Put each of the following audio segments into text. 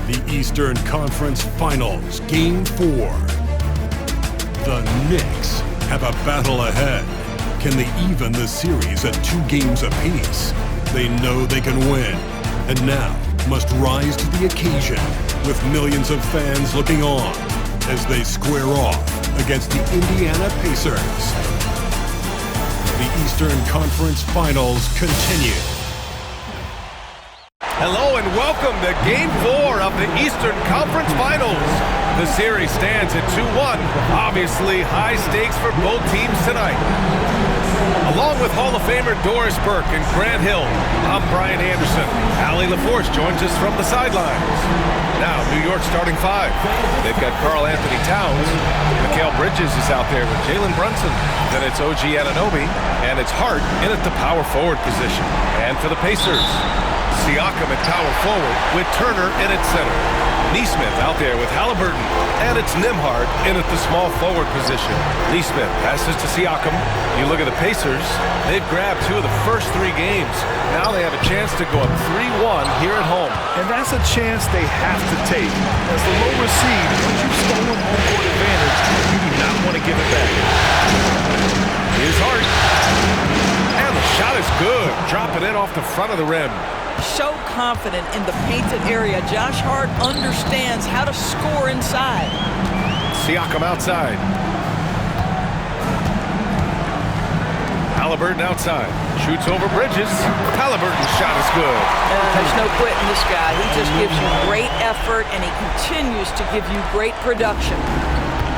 The Eastern Conference Finals, Game 4. The Knicks have a battle ahead. Can they even the series at 2 games apiece? They know they can win, and now must rise to the occasion with millions of fans looking on as they square off against the Indiana Pacers. The Eastern Conference Finals continue. Hello and welcome to Game 4 of the Eastern Conference Finals. The series stands at 2-1. Obviously, high stakes for both teams tonight. Along with Hall of Famer Doris Burke and Grant Hill, I'm Brian Anderson. Allie LaForce joins us from the sidelines. Now, New York starting 5. They've got Karl Anthony Towns. Mikal Bridges is out there with Jalen Brunson. Then it's OG Anunoby, and it's Hart in at the power forward position. And for the Pacers, Siakam at power forward with Turner in at center. Nesmith out there with Halliburton, and it's Nembhard in at the small forward position. Nesmith passes to Siakam. You look at the Pacers, they've grabbed 2 of the first 3 games. Now they have a chance to go up 3-1 here at home. And that's a chance they have to take. As the lower seed, once you've stolen home court advantage, you do not want to give it back. Here's Hart. And the shot is good. Dropping it off the front of the rim. So confident in the painted area. Josh Hart understands how to score inside. Siakam outside. Halliburton outside. Shoots over Bridges. Halliburton's shot is good. There's no quitting this guy. He just gives you great effort, and he continues to give you great production.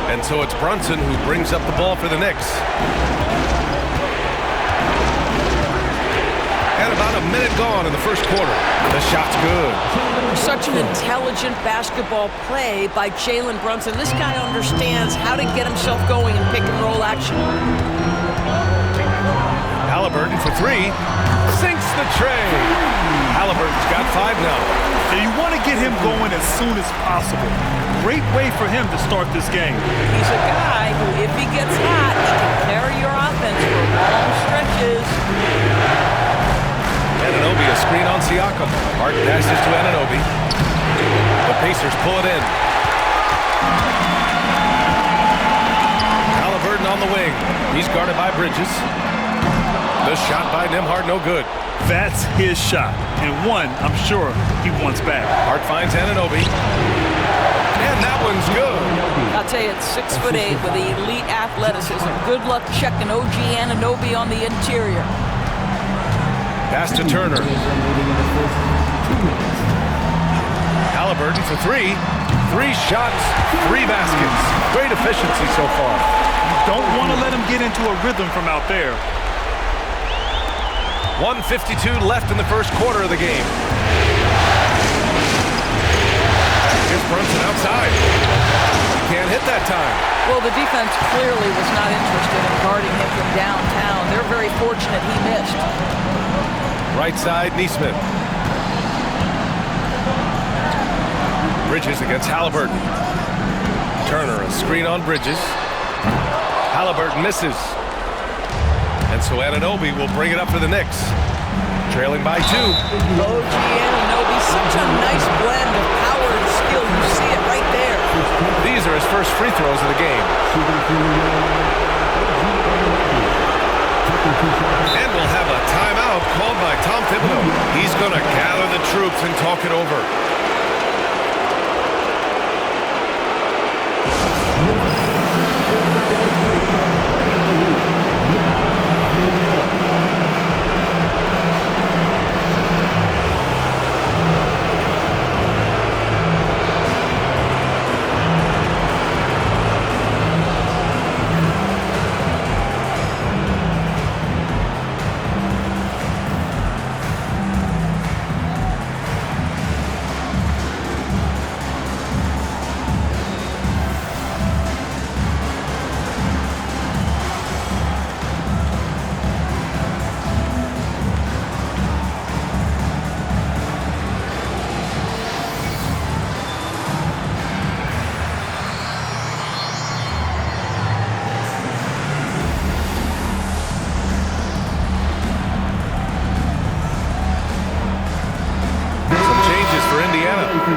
And so it's Brunson who brings up the ball for the Knicks. And about a minute gone in the first quarter. The shot's good. Such an intelligent basketball play by Jalen Brunson. This guy understands how to get himself going in pick-and-roll action. Halliburton for 3. Sinks the tray. Halliburton's got 5 now. And you want to get him going as soon as possible. Great way for him to start this game. He's a guy who, if he gets hot, he can carry your offense for long stretches. Anunoby, a screen on Siakam. Hart passes to Anunoby. The Pacers pull it in. Halliburton on the wing. He's guarded by Bridges. The shot by Nembhard, no good. That's his shot, and one I'm sure he wants back. Hart finds Anunoby. And that one's good. I'll tell you, it's 6'8" with elite athleticism. Good luck checking OG Anunoby on the interior. Pass to Turner. Halliburton for 3. 3 shots, 3 baskets. Great efficiency so far. You don't want to let him get into a rhythm from out there. 1:52 left in the first quarter of the game. Here's Brunson outside. He can't hit that time. Well, the defense clearly was not interested in guarding him from downtown. They're very fortunate he missed. Right side, Nesmith. Bridges against Halliburton. Turner, a screen on Bridges. Halliburton misses. And so Anunoby will bring it up for the Knicks. Trailing by 2. OG Anunoby, such a nice blend of power and skill. You see it right there. These are his first free throws of the game. And we'll have a timeout called by Tom Thibodeau. He's going to gather the troops and talk it over.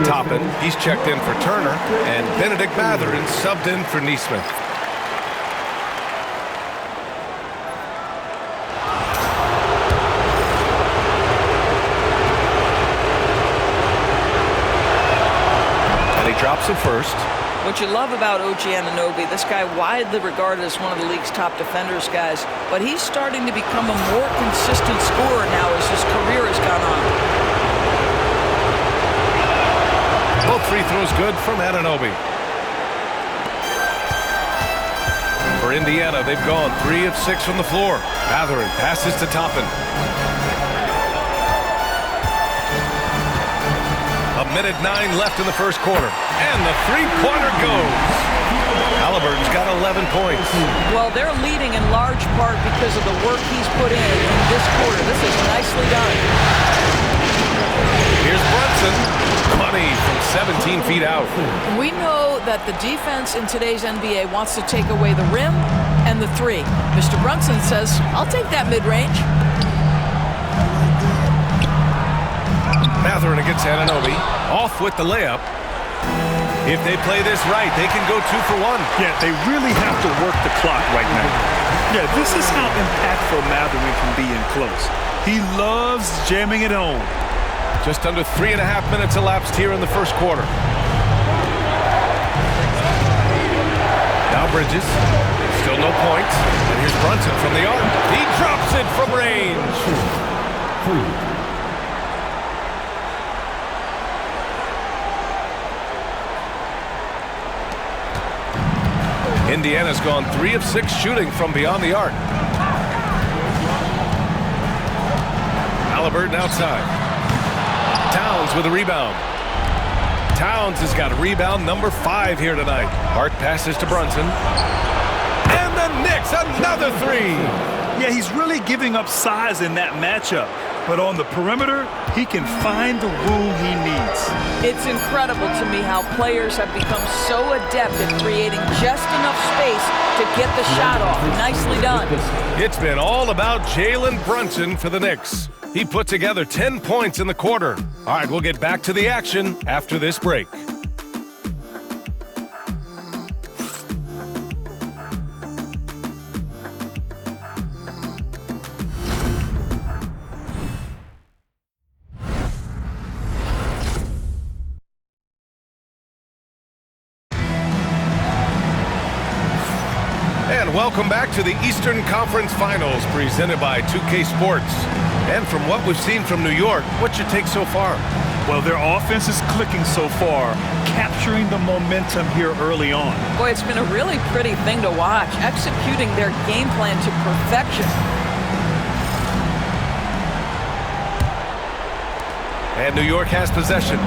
Toppin, he's checked in for Turner, and Benedict Mathurin subbed in for Neesmith. And he drops it first. What you love about OG Anunoby, this guy widely regarded as one of the league's top defenders, guys, but he's starting to become a more consistent scorer now as his career has gone on. Both free throws good from Anunoby. For Indiana, they've gone 3 of 6 from the floor. Mathurin passes to Toppin. A minute 9 left in the first quarter. And the three-pointer goes. Halliburton's got 11 points. Well, they're leading in large part because of the work he's put in this quarter. This is nicely done. Here's Brunson. Money from 17 feet out. We know that the defense in today's NBA wants to take away the rim and the three. Mr. Brunson says, I'll take that mid-range. Mathurin against Anunoby. Off with the layup. If they play this right, they can go 2 for 1. Yeah, they really have to work the clock right now. Yeah, this is how impactful Mathurin can be in close. He loves jamming it home. Just under 3.5 minutes elapsed here in the first quarter. Now Bridges. Still no points. And here's Brunson from the arc. He drops it from range. Indiana's gone 3 of 6 shooting from beyond the arc. Halliburton outside. Towns with a rebound. Towns has got rebound number 5 here tonight. Hart passes to Brunson. And the Knicks, another 3. Yeah, he's really giving up size in that matchup. But on the perimeter, he can find the room he needs. It's incredible to me how players have become so adept at creating just enough space to get the shot off. Nicely done. It's been all about Jalen Brunson for the Knicks. He put together 10 points in the quarter. All right, we'll get back to the action after this break. Welcome back to the Eastern Conference Finals presented by 2K Sports. And from what we've seen from New York, what's your take so far? Well, their offense is clicking so far, capturing the momentum here early on. Boy, it's been a really pretty thing to watch, executing their game plan to perfection. And New York has possession.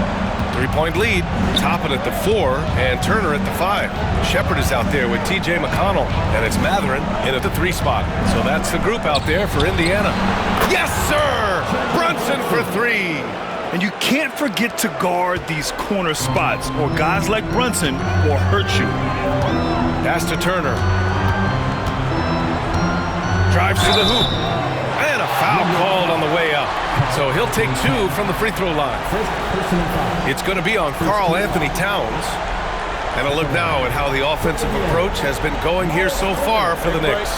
3-point lead. Toppin at the 4 and Turner at the 5. Shepard is out there with TJ McConnell, and it's Mathurin in at the 3 spot. So that's the group out there for Indiana. Yes, sir! Brunson for 3. And you can't forget to guard these corner spots, or guys like Brunson will hurt you. Pass to Turner. Drives to the hoop. And a foul called on the way up. So he'll take 2 from the free throw line. It's going to be on Karl Anthony Towns. And a look now at how the offensive approach has been going here so far for the Knicks.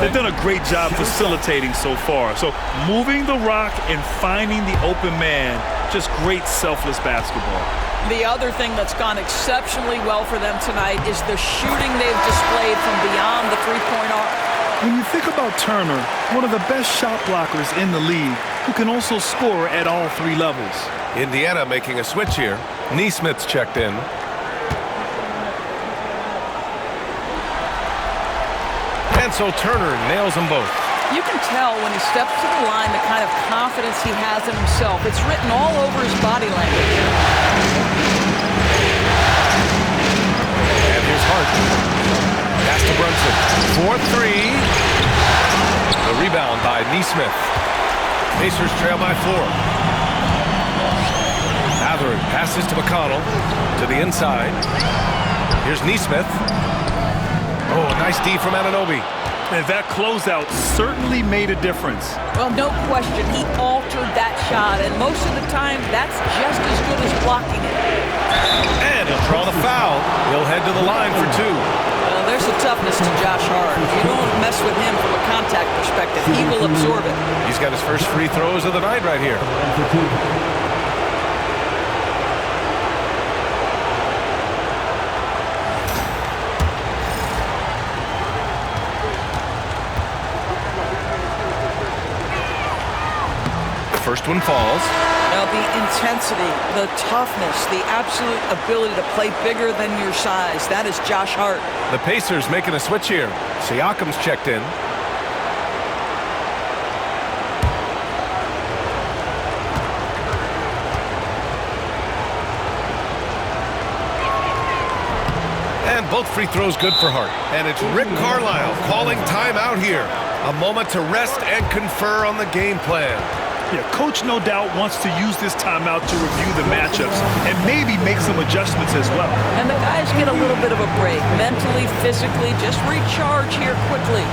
They've done a great job facilitating so far. So moving the rock and finding the open man, just great selfless basketball. The other thing that's gone exceptionally well for them tonight is the shooting they've displayed from beyond the three-point arc. When you think about Turner, one of the best shot blockers in the league, who can also score at all 3 levels. Indiana making a switch here. Neesmith's checked in. And so Turner nails them both. You can tell when he steps to the line the kind of confidence he has in himself. It's written all over his body language. And here's Hart. Pass to Brunson. 4-3. The rebound by Neesmith. Pacers trail by 4. Mathurin passes to McConnell to the inside. Here's Neesmith. Oh, a nice D from Anunoby. And that closeout certainly made a difference. Well, no question, he altered that shot, and most of the time, that's just as good as blocking it. And he'll draw the foul. He'll head to the line for 2. Well, there's a toughness to Josh Hart. You don't mess with him from a contact perspective. He will absorb it. He's got his first free throws of the night right here. First one falls. Now the intensity, the toughness, the absolute ability to play bigger than your size. That is Josh Hart. The Pacers making a switch here. Siakam's checked in. And both free throws good for Hart. And it's Rick Carlisle calling timeout here. A moment to rest and confer on the game plan. Yeah, coach no doubt wants to use this timeout to review the matchups and maybe make some adjustments as well. And the guys get a little bit of a break, mentally, physically, just recharge here quickly.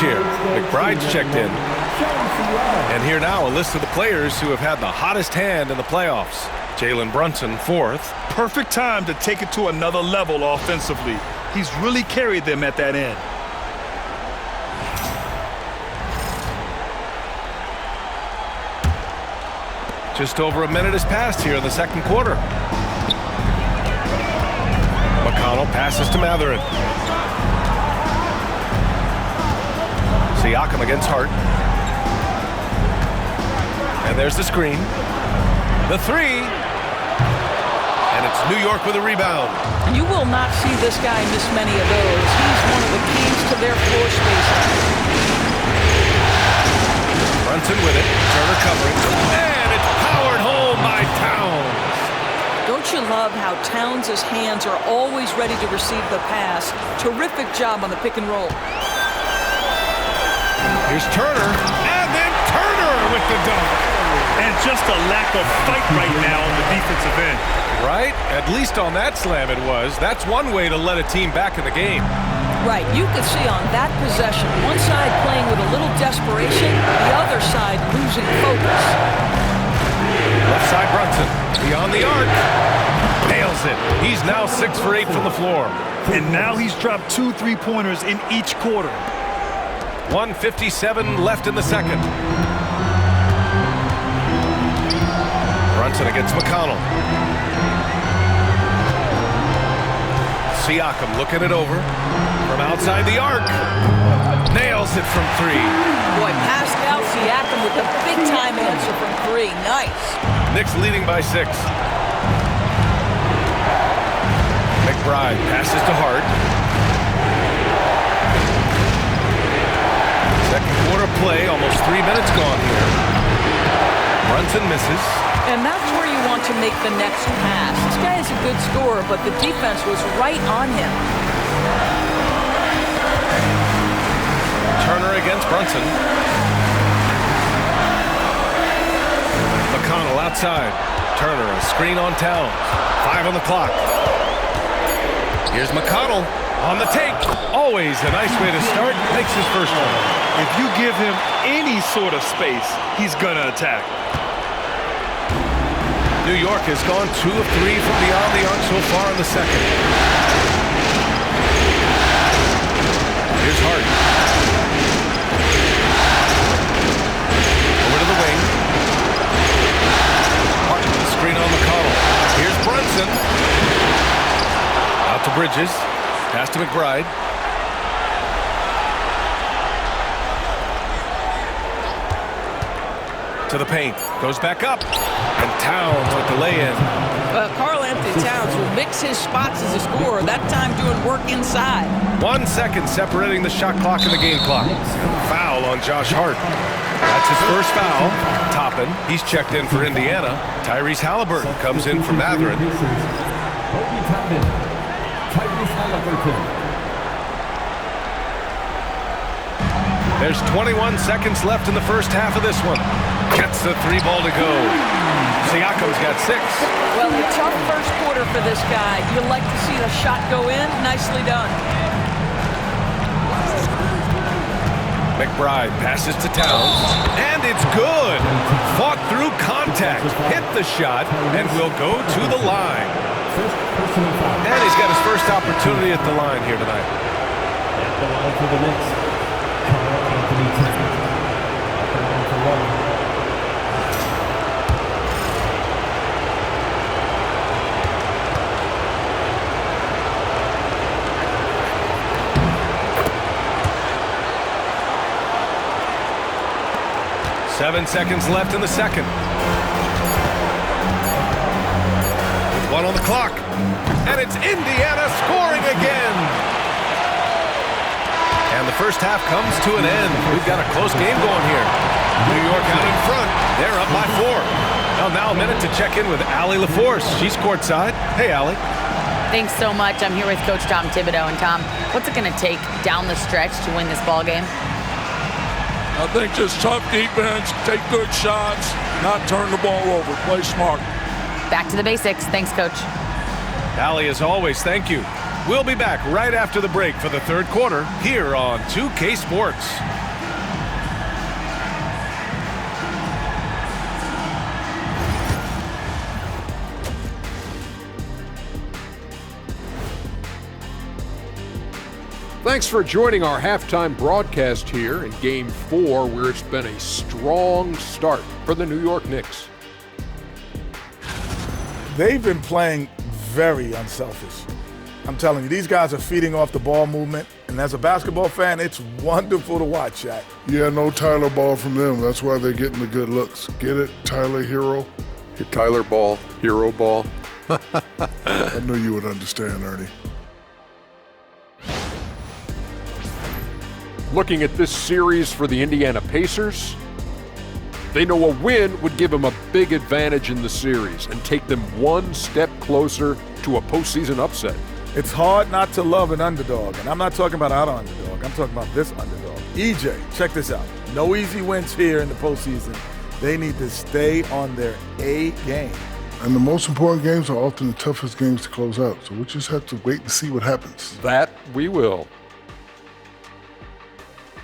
Here, McBride's checked in. And here now a list of the players who have had the hottest hand in the playoffs. Jalen Brunson, 4th. Perfect time to take it to another level offensively. He's really carried them at that end. Just over a minute has passed here in the second quarter. McConnell passes to Matherin. Siakam against Hart. And there's the screen. The 3. And it's New York with a rebound. You will not see this guy miss many of those. He's one of the keys to their floor spacing. Brunson with it. Turner covering. And it's powered home by Towns. Don't you love how Towns' hands are always ready to receive the pass? Terrific job on the pick and roll. Here's Turner, and then Turner with the dunk. And just a lack of fight right now on the defensive end. Right? At least on that slam it was. That's one way to let a team back in the game. Right. You could see on that possession, one side playing with a little desperation, the other side losing focus. Left side Brunson, beyond the arc. Nails it. He's now 6 for 8 from the floor. And now he's dropped 2 3-pointers in each quarter. 1:57 left in the second. Brunson against McConnell. Siakam looking it over from outside the arc. Nails it from 3. Boy, Pascal Siakam with a big-time answer from 3. Nice. Knicks leading by 6. McBride passes to Hart. Second quarter play, almost 3 minutes gone here. Brunson misses. And that's where you want to make the next pass. This guy is a good scorer, but the defense was right on him. Turner against Brunson. McConnell outside. Turner, a screen on Towns. 5 on the clock. Here's McConnell on the take. Always a nice way to start. Makes his first one. If you give him any sort of space, he's gonna attack. New York has gone 2 of 3 from beyond the arc so far in the second. Here's Hart. Over to the wing. Hart with the screen on McConnell. Here's Brunson. McBride. To the paint. Goes back up. And Towns with the lay-in. Karl Anthony Towns will mix his spots as a scorer, that time doing work inside. 1 second separating the shot clock and the game clock. Foul on Josh Hart. That's his first foul. Toppin, he's checked in for Indiana. Tyrese Halliburton comes in for Matherin. There's 21 seconds left in the first half of this one. Gets the three ball to go. Siakam's got 6. Well, a tough first quarter for this guy. You like to see the shot go in. Nicely done. McBride passes to Towns, and it's good. Fought through contact, hit the shot, and will go to the line. And he's got his first opportunity at the line here tonight. At the line for the Knicks, Karl Anthony Towns. At the line for one. 7 seconds left in the second. With 1 on the clock. And it's Indiana scoring again. And the first half comes to an end. We've got a close game going here. New York out in front. They're up by 4. Well, now a minute to check in with Allie LaForce. She's courtside. Hey, Allie. Thanks so much. I'm here with Coach Tom Thibodeau. And Tom, what's it going to take down the stretch to win this ball game? I think just tough defense, take good shots, not turn the ball over, play smart. Back to the basics. Thanks, Coach. Allie, as always, thank you. We'll be back right after the break for the third quarter here on 2K Sports. Thanks for joining our halftime broadcast here in Game 4, where it's been a strong start for the New York Knicks. They've been playing very unselfish. I'm telling you, these guys are feeding off the ball movement, and as a basketball fan, it's wonderful to watch, Shaq. Yeah, no Tyler ball from them. That's why they're getting the good looks. Get it, Tyler Hero? Get Tyler ball, hero ball. I knew you would understand, Ernie. Looking at this series for the Indiana Pacers, they know a win would give them a big advantage in the series and take them one step closer to a postseason upset. It's hard not to love an underdog, and I'm not talking about our underdog. I'm talking about this underdog. EJ, check this out. No easy wins here in the postseason. They need to stay on their A game. And the most important games are often the toughest games to close out, so we just have to wait and see what happens. That we will.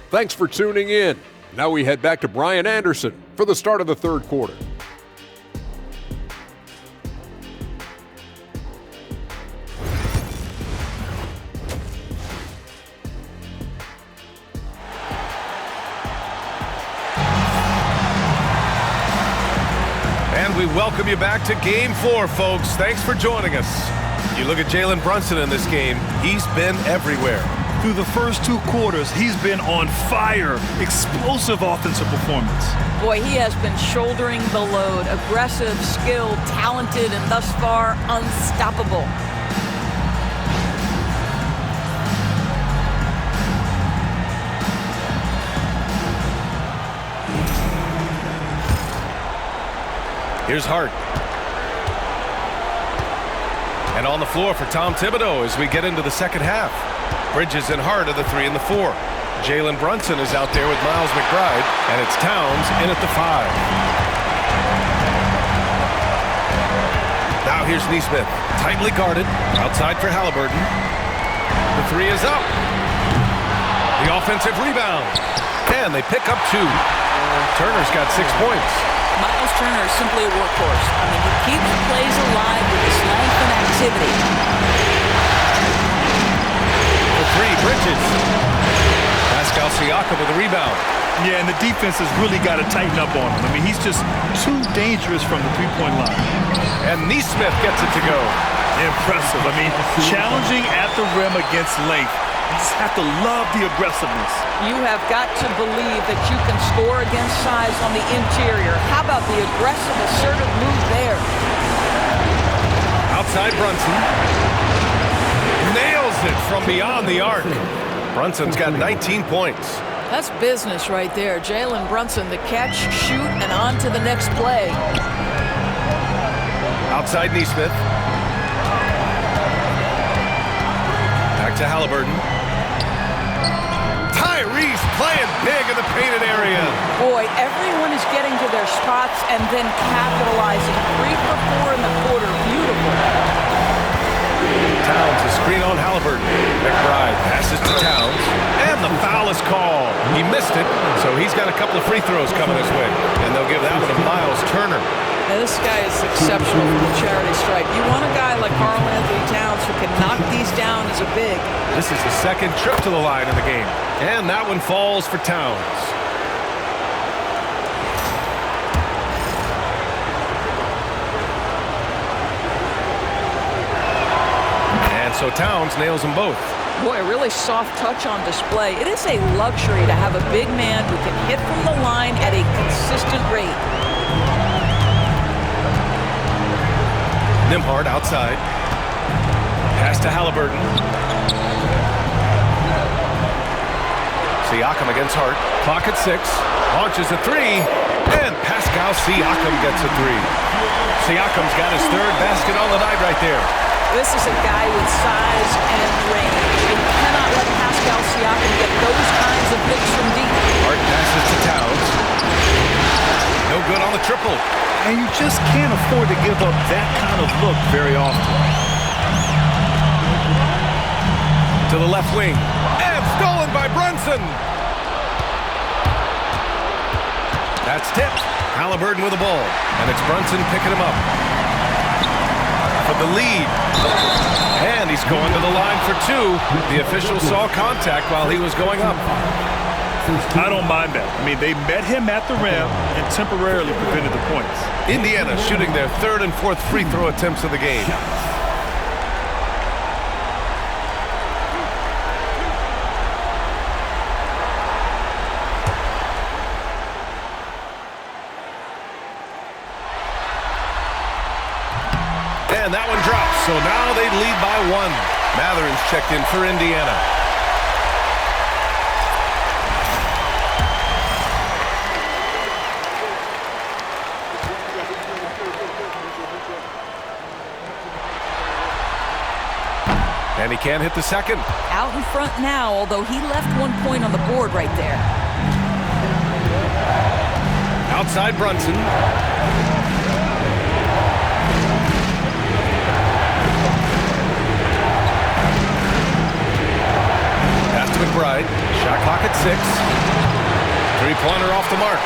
Thanks for tuning in. Now we head back to Brian Anderson for the start of the third quarter. And we welcome you back to Game 4, folks. Thanks for joining us. You look at Jalen Brunson in this game, he's been everywhere. Through the first 2 quarters, he's been on fire. Explosive offensive performance. Boy, he has been shouldering the load. Aggressive, skilled, talented, and thus far unstoppable. Here's Hart. And on the floor for Tom Thibodeau as we get into the second half. Bridges and Hart are the 3 and the 4. Jalen Brunson is out there with Miles McBride, and it's Towns in at the 5. Now here's Nesmith, tightly guarded, outside for Halliburton. The 3 is up. The offensive rebound, and they pick up 2. Turner's got 6 points. Miles Turner is simply a workhorse. I mean, he keeps plays alive with his length and activity. The 3, Bridges. Pascal Siakam with the rebound. Yeah, and the defense has really got to tighten up on him. I mean, he's just too dangerous from the three-point line. And Nesmith gets it to go. Impressive. I mean, challenging at the rim against length. You just have to love the aggressiveness. You have got to believe that you can score against size on the interior. How about the aggressive, assertive move there? Outside Brunson. Nails it from beyond the arc. Brunson's got 19 points. That's business right there. Jalen Brunson, the catch, shoot, and on to the next play. Outside Neesmith. Back to Halliburton. Tyrese playing big in the painted area. Boy, everyone is getting to their spots and then capitalizing. 3 for 4 in the quarter. Beautiful. Towns, a screen on Halliburton. McBride passes to Towns, and the foul is called. He missed it, so he's got a couple of free throws coming his way, and they'll give that one to Miles Turner. Now, this guy is exceptional from the charity stripe. You want a guy like Karl Anthony Towns who can knock these down as a big. This is the second trip to the line in the game, and that one falls for Towns. So Towns nails them both. Boy, a really soft touch on display. It is a luxury to have a big man who can hit from the line at a consistent rate. Nembhard outside. Pass to Halliburton. Siakam against Hart. Clock at 6. Launches a 3. And Pascal Siakam gets a 3. Siakam's got his third basket on the night right there. This is a guy with size and range. You cannot let Pascal Siakam get those kinds of hits from deep. Hart passes to Towns. No good on the triple. And you just can't afford to give up that kind of look very often. To the left wing. And stolen by Brunson. That's tipped. Halliburton with the ball. And it's Brunson picking him up. For the lead. And he's going to the line for 2. The official saw contact while he was going up. I don't mind that. I mean, they met him at the rim and temporarily prevented the points. Indiana shooting their 3rd and 4th free throw attempts of the game. And that one drops, so now they lead by 1. Mathurin's checked in for Indiana. And he can't hit the second. Out in front now, although he left 1 point on the board right there. Outside Brunson. McBride, shot clock at 6. 3-pointer off the mark.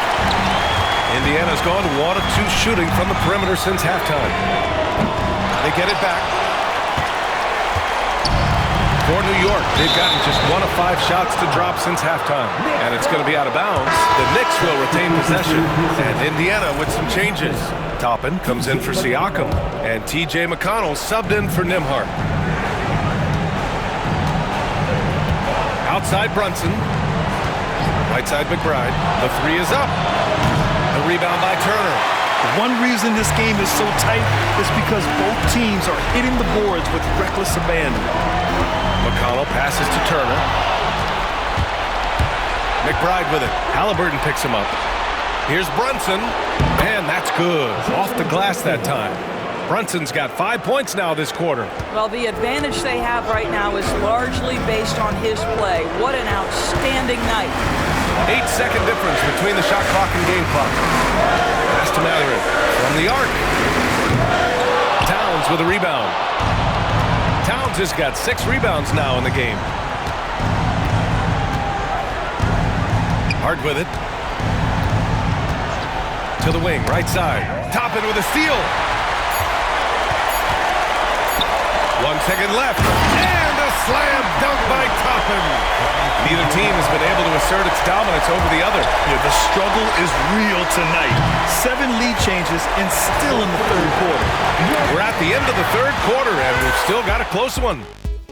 Indiana's gone 1 of 2 shooting from the perimeter since halftime. They get it back. For New York, they've gotten just 1 of 5 shots to drop since halftime. And it's going to be out of bounds. The Knicks will retain possession. And Indiana with some changes. Toppin comes in for Siakam. And T.J. McConnell subbed in for Nembhard. Outside Brunson. Right side McBride. The 3 is up. The rebound by Turner. One reason this game is so tight is because both teams are hitting the boards with reckless abandon. McConnell passes to Turner. McBride with it. Halliburton picks him up. Here's Brunson. And that's good. Off the glass that time. Brunson's got 5 points now this quarter. Well, the advantage they have right now is largely based on his play. What an outstanding night. 8-second difference between the shot clock and game clock. Pass to Mathurin from the arc. Towns with a rebound. Towns has got 6 rebounds now in the game. Hard with it. To the wing, right side. Toppin with a steal. 1 second left. And a slam dunk by Toppin. Neither team has been able to assert its dominance over the other. Yeah, the struggle is real tonight. 7 lead changes and still in the third quarter. We're at the end of the third quarter, and we've still got a close one.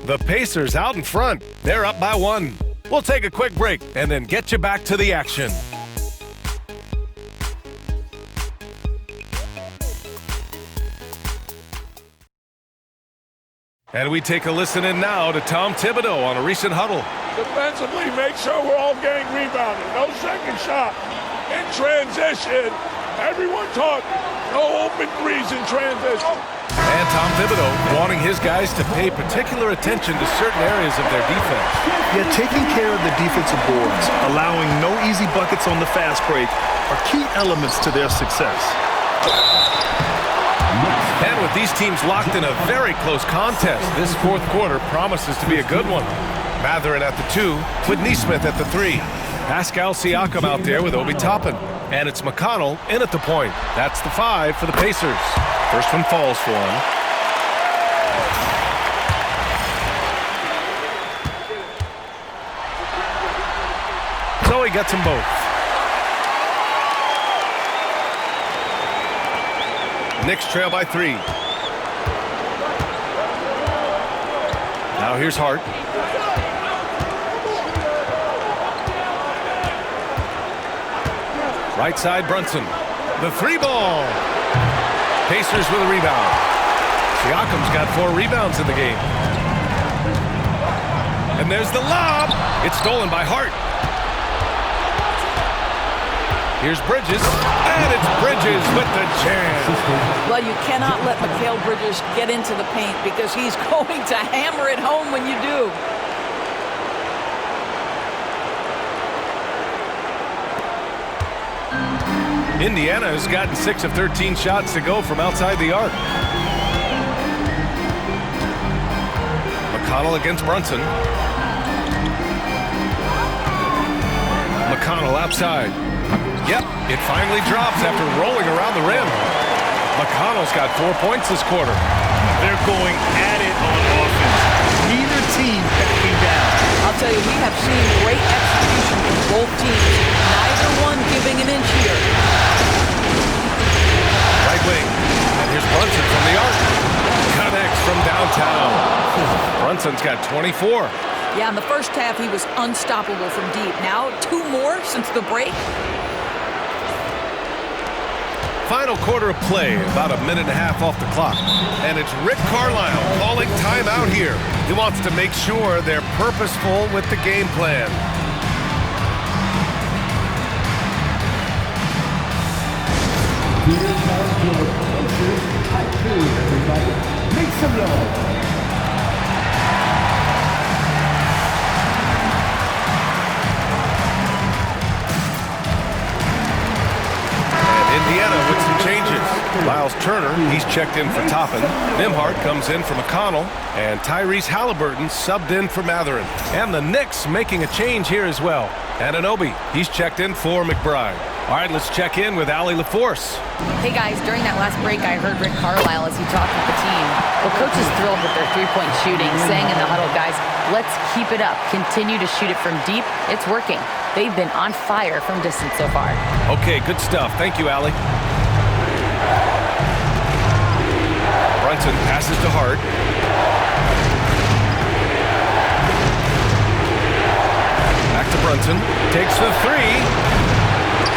The Pacers out in front. They're up by 1. We'll take a quick break and then get you back to the action. And we take a listen in now to Tom Thibodeau on a recent huddle. Defensively, make sure we're all getting rebounded. No second shot. In transition, everyone talk. No open threes in transition. And Tom Thibodeau wanting his guys to pay particular attention to certain areas of their defense. Yeah, taking care of the defensive boards, allowing no easy buckets on the fast break are key elements to their success. And with these teams locked in a very close contest, this fourth quarter promises to be a good one. Mathurin at the 2, with Nesmith at the 3. Pascal Siakam out there with Obi Toppin. And it's McConnell in at the point. That's the 5 for the Pacers. First one falls for him. So he gets them both. Knicks trail by 3. Now here's Hart. Right side, Brunson. The 3 ball. Pacers with a rebound. Siakam's got 4 rebounds in the game. And there's the lob. It's stolen by Hart. Here's Bridges, and it's Bridges with the jam. Well, you cannot let Mikal Bridges get into the paint because he's going to hammer it home when you do. Indiana has gotten 6 of 13 shots to go from outside the arc. McConnell against Brunson. McConnell outside. Yep, it finally drops after rolling around the rim. McConnell's got 4 points this quarter. They're going at it on offense. Neither team backing down. I'll tell you, we have seen great execution from both teams. Neither one giving an inch here. Right wing. And here's Brunson from the arc. Connects from downtown. Brunson's got 24. Yeah, in the first half, he was unstoppable from deep. Now, 2 more since the break. Final quarter of play, about a minute and a half off the clock. And it's Rick Carlisle calling timeout here. He wants to make sure they're purposeful with the game plan. Here's your Pacers at 2, everybody. Make some noise. Indiana with some changes. Miles Turner, he's checked in for Toppin. Nembhard comes in for McConnell. And Tyrese Halliburton subbed in for Mathurin. And the Knicks making a change here as well. Anunoby, he's checked in for McBride. All right, let's check in with Allie LaForce. Hey guys, during that last break, I heard Rick Carlisle as he talked with the team. Well, coach is thrilled with their 3-point shooting, saying in the huddle, guys, let's keep it up. Continue to shoot it from deep. It's working. They've been on fire from distance so far. Okay, good stuff. Thank you, Allie. Brunson passes to Hart. Back to Brunson. Takes the 3.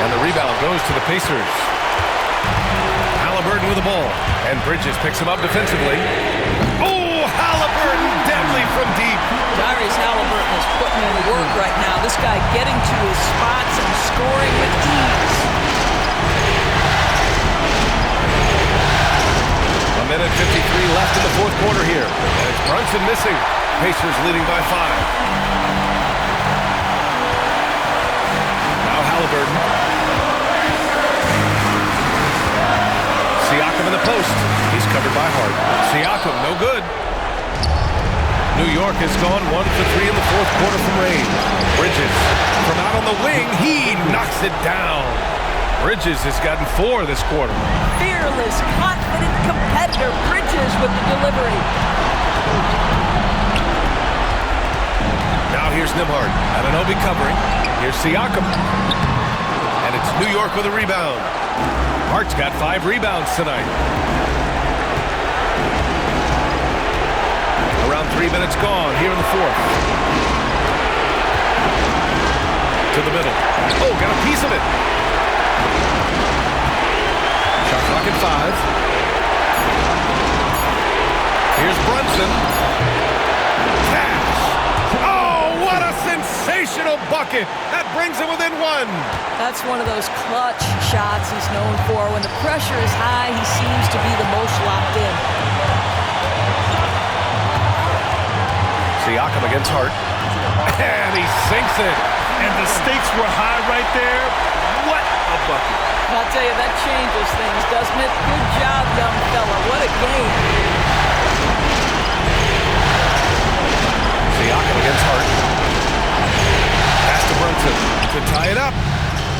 And the rebound goes to the Pacers. Halliburton with the ball. And Bridges picks him up defensively. Oh, Halliburton deadly from deep. Tyrese Halliburton is putting in work right now. This guy getting to his spots and scoring with ease. A minute 53 left in the fourth quarter here. And it's Brunson missing. Pacers leading by 5. Now Halliburton. Siakam in the post. He's covered by Hart. Siakam, no good. New York has gone 1 for 3 in the fourth quarter from range. Bridges from out on the wing. He knocks it down. Bridges has gotten 4 this quarter. Fearless, confident competitor. Bridges with the delivery. Now here's Nembhard. Anunoby covering. Here's Siakam. And it's New York with a rebound. Hart's got 5 rebounds tonight. Around 3 minutes gone here in the fourth. To the middle. Oh, got a piece of it. Shot clock at 5. Here's Brunson. Cash. Oh, what a sensational bucket. That brings him within 1. That's one of those clutch shots he's known for. When the pressure is high, he seems to be the most locked in. Siakam against Hart. And he sinks it. And the stakes were high right there. What a bucket. I'll tell you, that changes things, doesn't it? Good job, young fella. What a game. Siakam against Hart. Pass to Brunson to tie it up.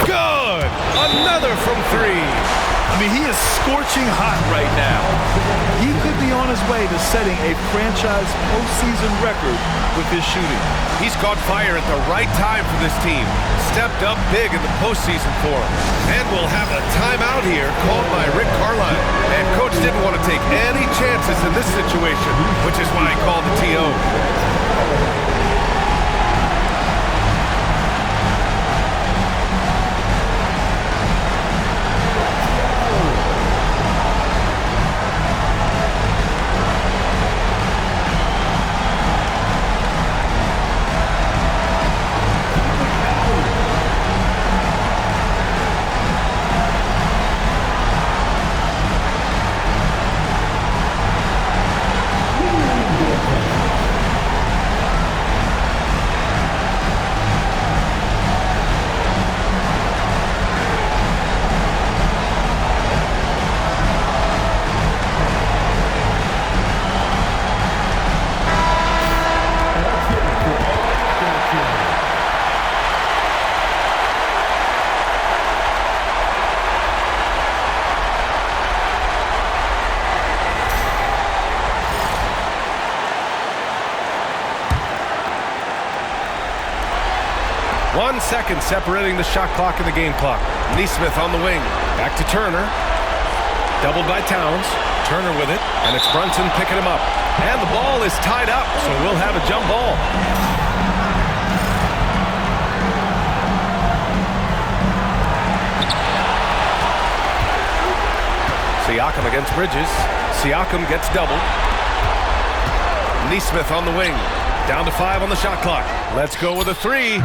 Good! Another from 3. I mean, he is scorching hot right now. He could be on his way to setting a franchise postseason record with his shooting. He's caught fire at the right time for this team. Stepped up big in the postseason for him. And we'll have a timeout here called by Rick Carlisle. And coach didn't want to take any chances in this situation, which is why he called the TO. Seconds separating the shot clock and the game clock. Nesmith on the wing. Back to Turner. Doubled by Towns. Turner with it. And it's Brunson picking him up. And the ball is tied up, so we'll have a jump ball. Siakam against Bridges. Siakam gets doubled. Nesmith on the wing. Down to 5 on the shot clock. Let's go with a 3.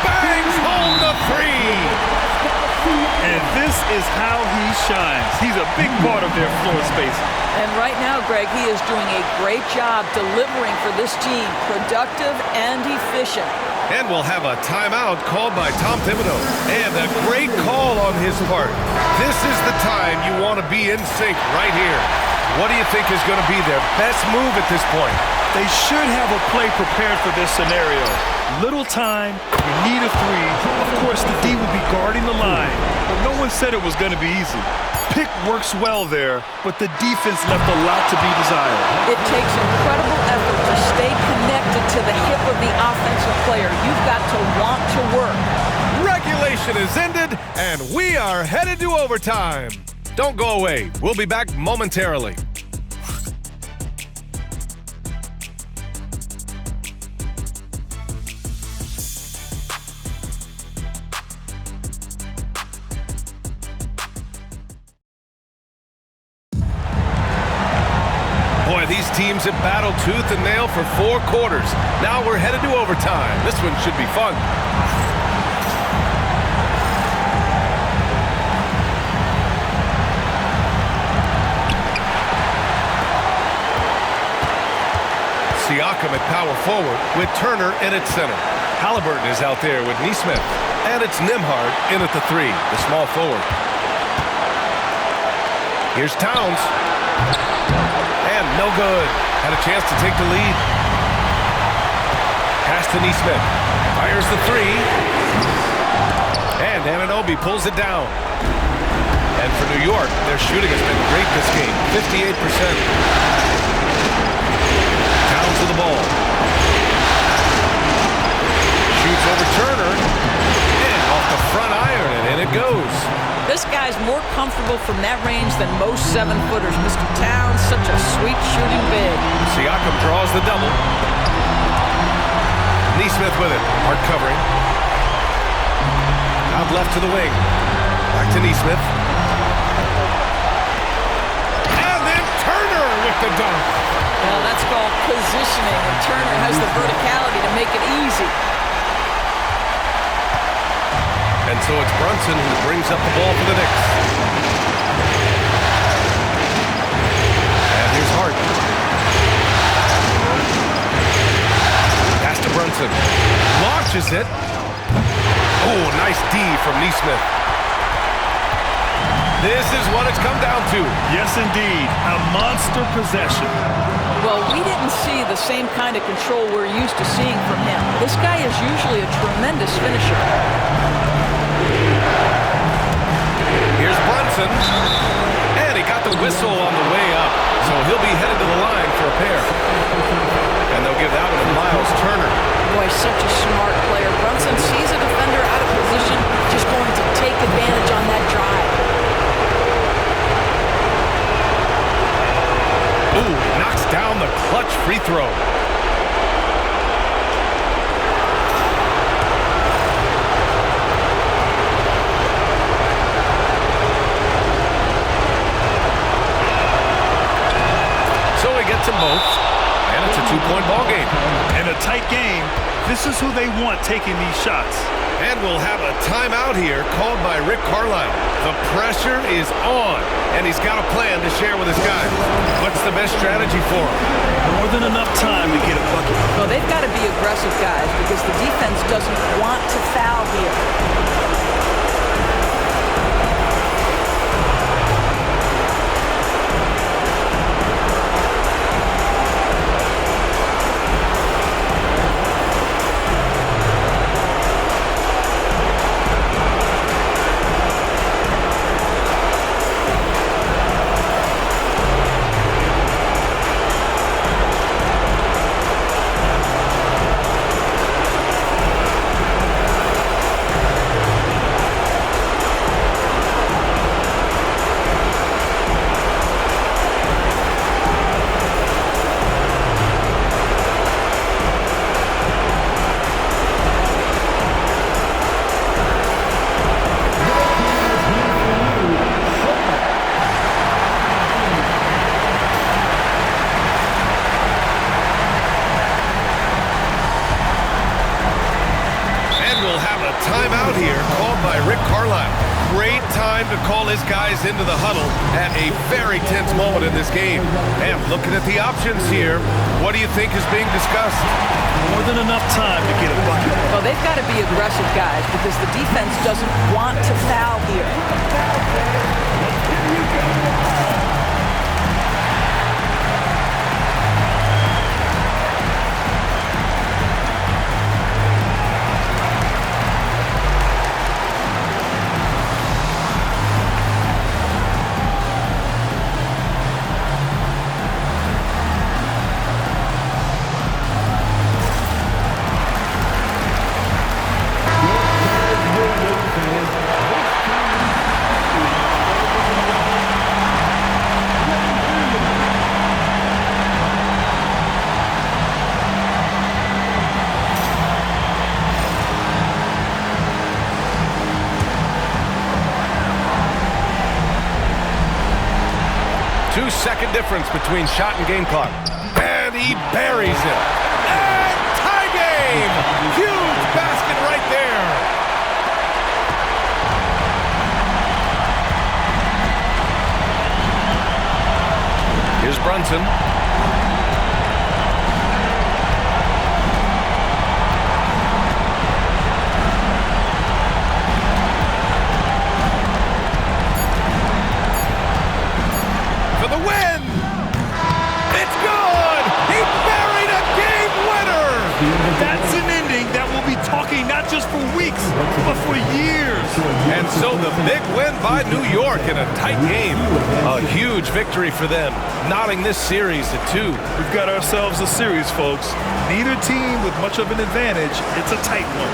Bangs home the 3! And this is how he shines. He's a big part of their floor space. And right now, Greg, he is doing a great job delivering for this team. Productive and efficient. And we'll have a timeout called by Tom Thibodeau. And a great call on his part. This is the time you want to be in sync right here. What do you think is going to be their best move at this point? They should have a play prepared for this scenario. Little time, you need a 3. Of course, the D will be guarding the line, but no one said it was going to be easy. Pick works well there, but the defense left a lot to be desired. It takes incredible effort to stay connected to the hip of the offensive player. You've got to want to work. Regulation is ended, and we are headed to overtime. Don't go away. We'll be back momentarily. These teams have battled tooth and nail for 4 quarters. Now we're headed to overtime. This one should be fun. Siakam at power forward with Turner in at center. Halliburton is out there with Nesmith. And it's Nembhard in at the 3, the small forward. Here's Towns. And no good. Had a chance to take the lead. Pass to Nesmith. Fires the 3. And Anunoby pulls it down. And for New York, their shooting has been great this game. 58%. Towns with the ball. This guy's more comfortable from that range than most 7-footers. Mr. Towns, such a sweet shooting big. Siakam draws the double. Neesmith with it. Hard covering. Out left to the wing. Back to Neesmith. And then Turner with the dunk. Well, that's called positioning, and Turner has the verticality to make it easy. And so it's Brunson who brings up the ball for the Knicks. And here's Hart. Pass to Brunson. Launches it. Oh, nice D from Neesmith. This is what it's come down to. Yes, indeed. A monster possession. Well, we didn't see the same kind of control we're used to seeing from him. This guy is usually a tremendous finisher. Here's Brunson. And he got the whistle on the way up. So he'll be headed to the line for a pair. And they'll give that one to Miles Turner. Boy, such a smart player. Brunson sees a defender out of position, just going to take advantage on that drive. Ooh, knocks down the clutch free throw. So he gets them both, and it's a 2-point ball game. In a tight game, this is who they want taking these shots. And we'll have a timeout here called by Rick Carlisle. The pressure is on, and he's got a plan to share with his guys. What's the best strategy for him? More than enough time to get a bucket. Well, they've got to be aggressive, guys, because the defense doesn't want to foul here. Timeout here called by Rick Carlisle. Great time to call his guys into the huddle at a very tense moment in this game. And looking at the options here, what do you think is being discussed? More than enough time to get a bucket. Well, they've got to be aggressive, guys, because the defense doesn't want to foul here. Two-second difference between shot and game clock. And he buries it. And tie game! Huge basket right there. Here's Brunson. That's an ending that we'll be talking not just for weeks, but for years. And so the big win by New York in a tight game. A huge victory for them, knotting this series at 2. We've got ourselves a series, folks. Neither team with much of an advantage. It's a tight one.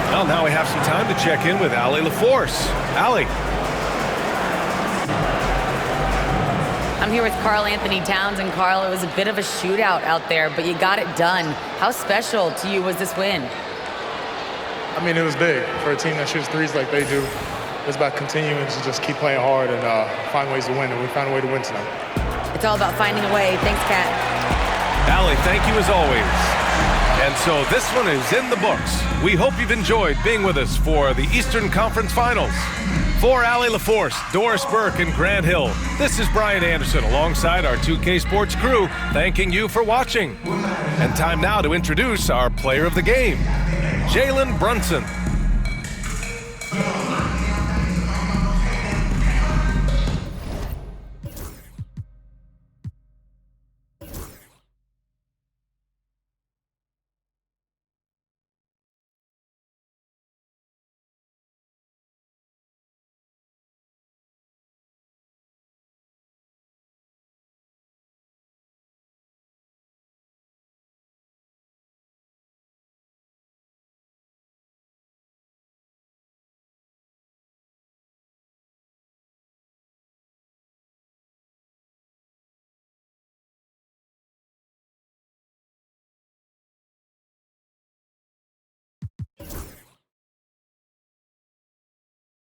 Well, now we have some time to check in with Allie LaForce. Allie. I'm here with Karl Anthony Towns, and Karl, it was a bit of a shootout out there, but you got it done. How special to you was this win? I mean, it was big for a team that shoots threes like they do. It's about continuing to just keep playing hard and find ways to win, and we found a way to win tonight. It's all about finding a way. Thanks, Kat. Allie, thank you as always. And so this one is in the books. We hope you've enjoyed being with us for the Eastern Conference Finals. For Allie LaForce, Doris Burke, and Grant Hill, this is Brian Anderson alongside our 2K Sports crew, thanking you for watching. And time now to introduce our player of the game, Jalen Brunson.